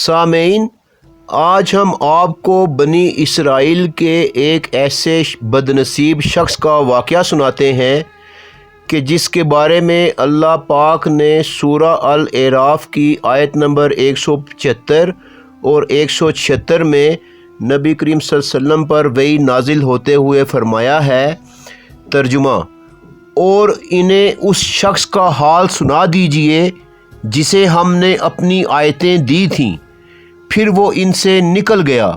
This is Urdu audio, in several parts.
سامعین، آج ہم آپ کو بنی اسرائیل کے ایک ایسے بدنصیب شخص کا واقعہ سناتے ہیں کہ جس کے بارے میں اللہ پاک نے سورہ الاعراف کی آیت نمبر 175 اور 176 میں نبی کریم صلی اللہ علیہ وسلم پر وحی نازل ہوتے ہوئے فرمایا ہے۔ ترجمہ: اور انہیں اس شخص کا حال سنا دیجئے جسے ہم نے اپنی آیتیں دی تھیں، پھر وہ ان سے نکل گیا،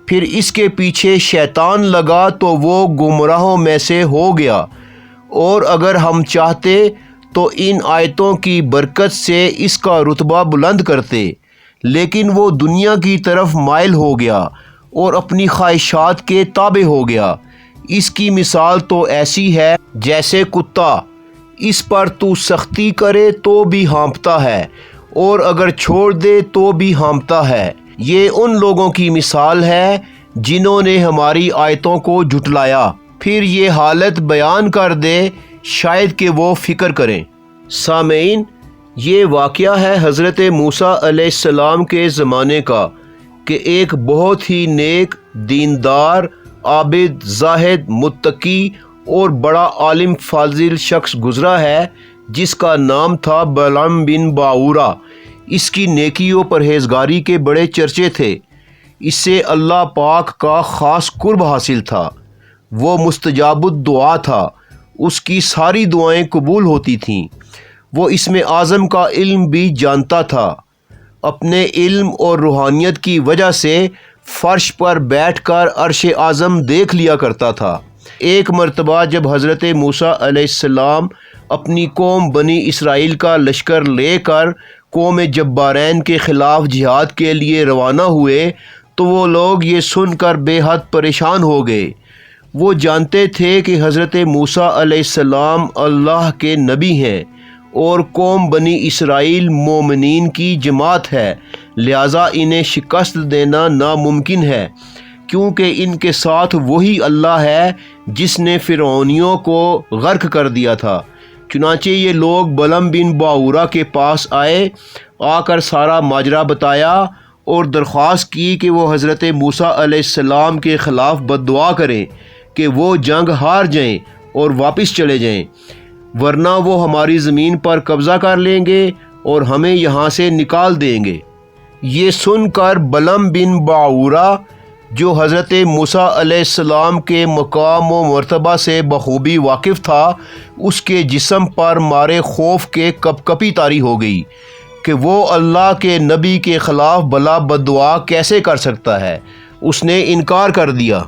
پھر اس کے پیچھے شیطان لگا تو وہ گمراہوں میں سے ہو گیا، اور اگر ہم چاہتے تو ان آیتوں کی برکت سے اس کا رتبہ بلند کرتے، لیکن وہ دنیا کی طرف مائل ہو گیا اور اپنی خواہشات کے تابع ہو گیا۔ اس کی مثال تو ایسی ہے جیسے کتا، اس پر تو سختی کرے تو بھی ہانپتا ہے اور اگر چھوڑ دے تو بھی ہانپتا ہے۔ یہ ان لوگوں کی مثال ہے جنہوں نے ہماری آیتوں کو جھٹلایا۔ پھر یہ حالت بیان کر دے شاید کہ وہ فکر کریں۔ سامعین، یہ واقعہ ہے حضرت موسیٰ علیہ السلام کے زمانے کا کہ ایک بہت ہی نیک، دیندار، عابد، زاہد، متقی اور بڑا عالم فاضل شخص گزرا ہے جس کا نام تھا بلعام بن باورا۔ اس کی نیکی و پرہیزگاری کے بڑے چرچے تھے۔ اس سے اللہ پاک کا خاص قرب حاصل تھا۔ وہ مستجاب الدعا تھا، اس کی ساری دعائیں قبول ہوتی تھیں۔ وہ اسم اعظم کا علم بھی جانتا تھا۔ اپنے علم اور روحانیت کی وجہ سے فرش پر بیٹھ کر عرش اعظم دیکھ لیا کرتا تھا۔ ایک مرتبہ جب حضرت موسیٰ علیہ السلام اپنی قوم بنی اسرائیل کا لشکر لے کر قوم جبارین کے خلاف جہاد کے لیے روانہ ہوئے تو وہ لوگ یہ سن کر بے حد پریشان ہو گئے۔ وہ جانتے تھے کہ حضرت موسیٰ علیہ السلام اللہ کے نبی ہیں اور قوم بنی اسرائیل مومنین کی جماعت ہے، لہٰذا انہیں شکست دینا ناممکن ہے، کیونکہ ان کے ساتھ وہی اللہ ہے جس نے فرعونیوں کو غرق کر دیا تھا۔ چنانچہ یہ لوگ بلعام بن باورا کے پاس آئے، آ کر سارا ماجرا بتایا اور درخواست کی کہ وہ حضرت موسیٰ علیہ السلام کے خلاف بد دعا کریں کہ وہ جنگ ہار جائیں اور واپس چلے جائیں، ورنہ وہ ہماری زمین پر قبضہ کر لیں گے اور ہمیں یہاں سے نکال دیں گے۔ یہ سن کر بلعام بن باورا، جو حضرت موسیٰ علیہ السلام کے مقام و مرتبہ سے بخوبی واقف تھا، اس کے جسم پر مارے خوف کے کپکپی طاری ہو گئی کہ وہ اللہ کے نبی کے خلاف بلا بد دعا کیسے کر سکتا ہے۔ اس نے انکار کر دیا۔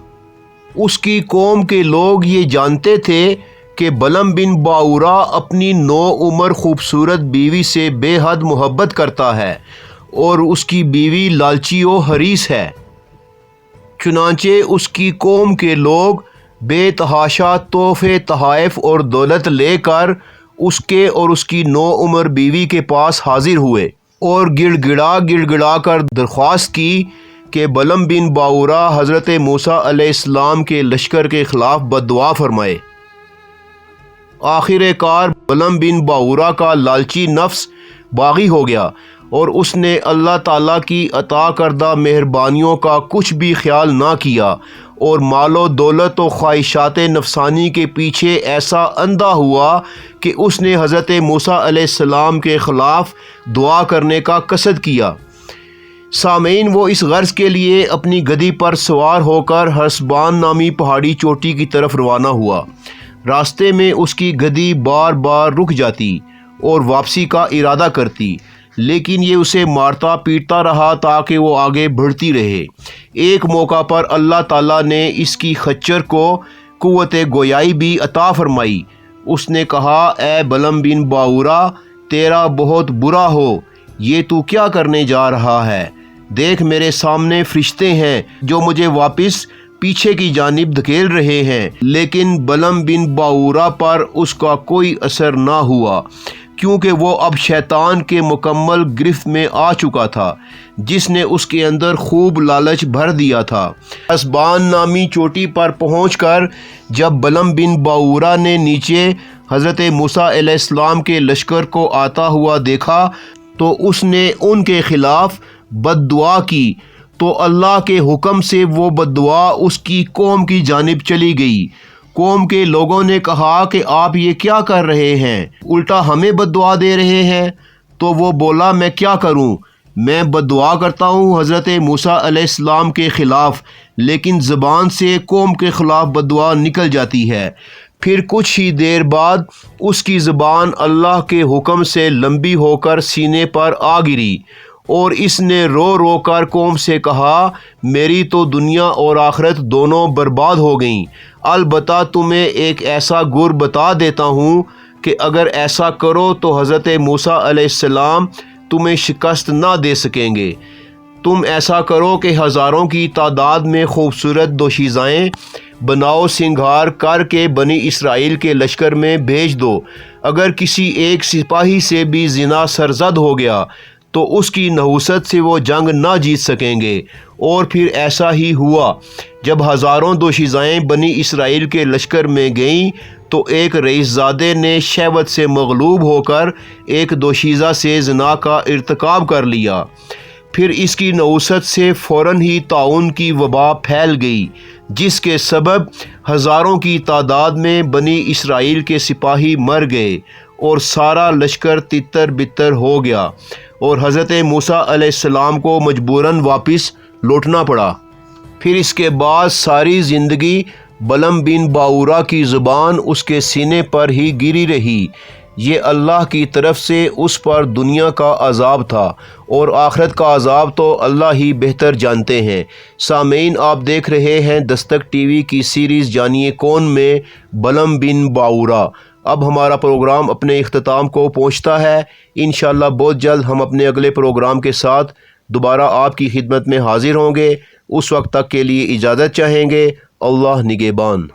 اس کی قوم کے لوگ یہ جانتے تھے کہ بلعام بن باورا اپنی نوعمر خوبصورت بیوی سے بے حد محبت کرتا ہے اور اس کی بیوی لالچی و حریص ہے۔ چنانچہ اس کی قوم کے لوگ بے تحاشا تحفے، تحائف اور دولت لے کر اس کے اور اس کی نوعمر بیوی کے پاس حاضر ہوئے اور گڑ گڑا کر درخواست کی کہ بلعام بن باورا حضرت موسیٰ علیہ السلام کے لشکر کے خلاف بد دعا فرمائے۔ آخر کار بلعام بن باورا کا لالچی نفس باغی ہو گیا اور اس نے اللہ تعالیٰ کی عطا کردہ مہربانیوں کا کچھ بھی خیال نہ کیا اور مال و دولت و خواہشات نفسانی کے پیچھے ایسا اندھا ہوا کہ اس نے حضرت موسیٰ علیہ السلام کے خلاف دعا کرنے کا قصد کیا۔ سامعین، وہ اس غرض کے لیے اپنی گدی پر سوار ہو کر حسبان نامی پہاڑی چوٹی کی طرف روانہ ہوا۔ راستے میں اس کی گدی بار بار رک جاتی اور واپسی کا ارادہ کرتی، لیکن یہ اسے مارتا پیٹتا رہا تاکہ وہ آگے بڑھتی رہے۔ ایک موقع پر اللہ تعالیٰ نے اس کی خچر کو قوت گویائی بھی عطا فرمائی۔ اس نے کہا، اے بلعام بن باورا، تیرا بہت برا ہو، یہ تو کیا کرنے جا رہا ہے؟ دیکھ، میرے سامنے فرشتے ہیں جو مجھے واپس پیچھے کی جانب دھکیل رہے ہیں۔ لیکن بلعام بن باورا پر اس کا کوئی اثر نہ ہوا، کیونکہ وہ اب شیطان کے مکمل گرفت میں آ چکا تھا، جس نے اس کے اندر خوب لالچ بھر دیا تھا۔ حسبان نامی چوٹی پر پہنچ کر جب بلعام بن باورا نے نیچے حضرت موسیٰ علیہ السلام کے لشکر کو آتا ہوا دیکھا تو اس نے ان کے خلاف بد دعا کی تو اللہ کے حکم سے وہ بد دعا اس کی قوم کی جانب چلی گئی۔ قوم کے لوگوں نے کہا کہ آپ یہ کیا کر رہے ہیں، الٹا ہمیں بد دعا دے رہے ہیں۔ تو وہ بولا میں کیا کروں، میں بد دعا کرتا ہوں حضرت موسیٰ علیہ السلام کے خلاف، لیکن زبان سے قوم کے خلاف بد دعا نکل جاتی ہے۔ پھر کچھ ہی دیر بعد اس کی زبان اللہ کے حکم سے لمبی ہو کر سینے پر آ گری، اور اس نے رو رو کر قوم سے کہا میری تو دنیا اور آخرت دونوں برباد ہو گئیں، البتہ تمہیں ایک ایسا گر بتا دیتا ہوں کہ اگر ایسا کرو تو حضرت موسیٰ علیہ السلام تمہیں شکست نہ دے سکیں گے۔ تم ایسا کرو کہ ہزاروں کی تعداد میں خوبصورت دوشیزائیں بناؤ سنگھار کر کے بنی اسرائیل کے لشکر میں بھیج دو۔ اگر کسی ایک سپاہی سے بھی زنا سرزد ہو گیا تو اس کی نحوست سے وہ جنگ نہ جیت سکیں گے۔ اور پھر ایسا ہی ہوا، جب ہزاروں دوشیزائیں بنی اسرائیل کے لشکر میں گئیں تو ایک رئیس زادے نے شہوت سے مغلوب ہو کر ایک دوشیزہ سے زنا کا ارتکاب کر لیا۔ پھر اس کی نحوست سے فوراً ہی طاعون کی وبا پھیل گئی، جس کے سبب ہزاروں کی تعداد میں بنی اسرائیل کے سپاہی مر گئے اور سارا لشکر تتر بتر ہو گیا، اور حضرت موسیٰ علیہ السلام کو مجبوراً واپس لوٹنا پڑا۔ پھر اس کے بعد ساری زندگی بلعم بن باورا کی زبان اس کے سینے پر ہی گری رہی۔ یہ اللہ کی طرف سے اس پر دنیا کا عذاب تھا، اور آخرت کا عذاب تو اللہ ہی بہتر جانتے ہیں۔ سامعین، آپ دیکھ رہے ہیں دستک ٹی وی کی سیریز جانیے کون میں بلعم بن باورا۔ اب ہمارا پروگرام اپنے اختتام کو پہنچتا ہے۔ انشاءاللہ بہت جلد ہم اپنے اگلے پروگرام کے ساتھ دوبارہ آپ کی خدمت میں حاضر ہوں گے۔ اس وقت تک کے لیے اجازت چاہیں گے۔ اللہ نگہبان۔